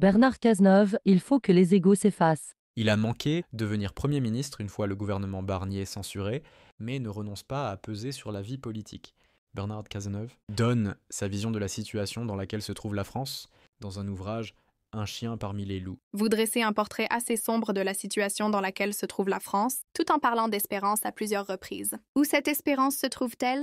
Bernard Cazeneuve, il faut que les égos s'effacent. Il a manqué devenir Premier ministre une fois le gouvernement Barnier censuré, mais ne renonce pas à peser sur la vie politique. Bernard Cazeneuve donne sa vision de la situation dans laquelle se trouve la France dans un ouvrage Un chien parmi les loups. Vous dressez un portrait assez sombre de la situation dans laquelle se trouve la France, tout en parlant d'espérance à plusieurs reprises. Où cette espérance se trouve-t-elle?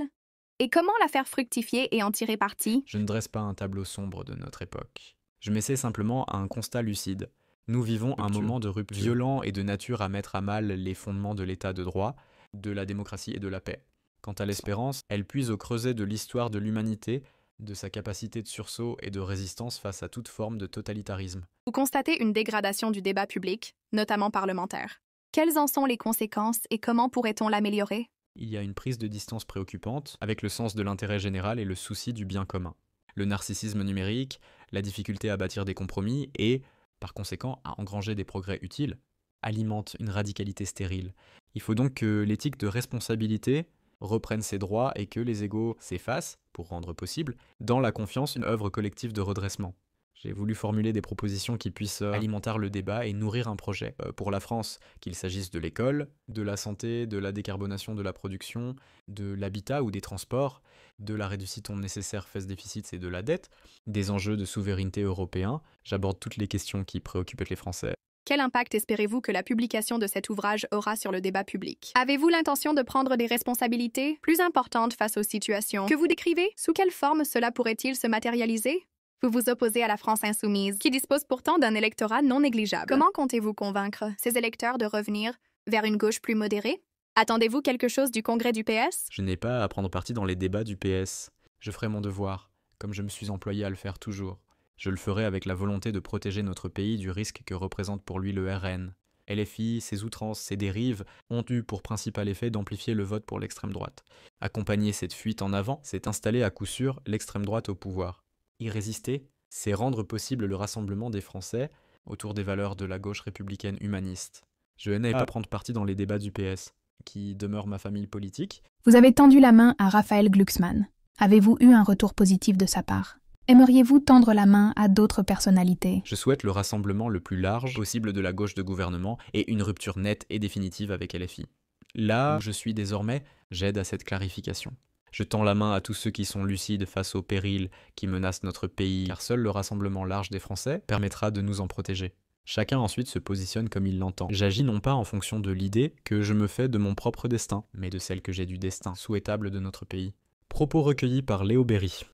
Et comment la faire fructifier et en tirer parti? Je ne dresse pas un tableau sombre de notre époque. Je m'essaie simplement à un constat lucide. Nous vivons un moment de rupture violent et de nature à mettre à mal les fondements de l'état de droit, de la démocratie et de la paix. Quant à l'espérance, elle puise au creuset de l'histoire de l'humanité, de sa capacité de sursaut et de résistance face à toute forme de totalitarisme. Vous constatez une dégradation du débat public, notamment parlementaire. Quelles en sont les conséquences et comment pourrait-on l'améliorer? Il y a une prise de distance préoccupante avec le sens de l'intérêt général et le souci du bien commun. Le narcissisme numérique, la difficulté à bâtir des compromis et, par conséquent, à engranger des progrès utiles, alimentent une radicalité stérile. Il faut donc que l'éthique de responsabilité reprenne ses droits et que les égos s'effacent, pour rendre possible, dans la confiance, une œuvre collective de redressement. J'ai voulu formuler des propositions qui puissent alimenter le débat et nourrir un projet pour la France, qu'il s'agisse de l'école, de la santé, de la décarbonation de la production, de l'habitat ou des transports, de la réduction nécessaire face déficit et de la dette, des enjeux de souveraineté européen. J'aborde toutes les questions qui préoccupent les Français. Quel impact espérez-vous que la publication de cet ouvrage aura sur le débat public? Avez-vous l'intention de prendre des responsabilités plus importantes face aux situations que vous décrivez? Sous quelle forme cela pourrait-il se matérialiser? Vous vous opposez à la France insoumise, qui dispose pourtant d'un électorat non négligeable. Comment comptez-vous convaincre ces électeurs de revenir vers une gauche plus modérée? Attendez-vous quelque chose du congrès du PS? Je n'ai pas à prendre parti dans les débats du PS. Je ferai mon devoir, comme je me suis employé à le faire toujours. Je le ferai avec la volonté de protéger notre pays du risque que représente pour lui le RN. LFI, ses outrances, ses dérives ont eu pour principal effet d'amplifier le vote pour l'extrême droite. Accompagner cette fuite en avant, c'est installer à coup sûr l'extrême droite au pouvoir. Y résister, c'est rendre possible le rassemblement des Français autour des valeurs de la gauche républicaine humaniste. Je n'ai pas à prendre parti dans les débats du PS, qui demeure ma famille politique. Vous avez tendu la main à Raphaël Glucksmann. Avez-vous eu un retour positif de sa part? Aimeriez-vous tendre la main à d'autres personnalités? Je souhaite le rassemblement le plus large possible de la gauche de gouvernement et une rupture nette et définitive avec LFI. Là où je suis désormais, j'aide à cette clarification. Je tends la main à tous ceux qui sont lucides face aux périls qui menacent notre pays, car seul le rassemblement large des Français permettra de nous en protéger. Chacun ensuite se positionne comme il l'entend. J'agis non pas en fonction de l'idée que je me fais de mon propre destin, mais de celle que j'ai du destin souhaitable de notre pays. Propos recueillis par Léo Berry.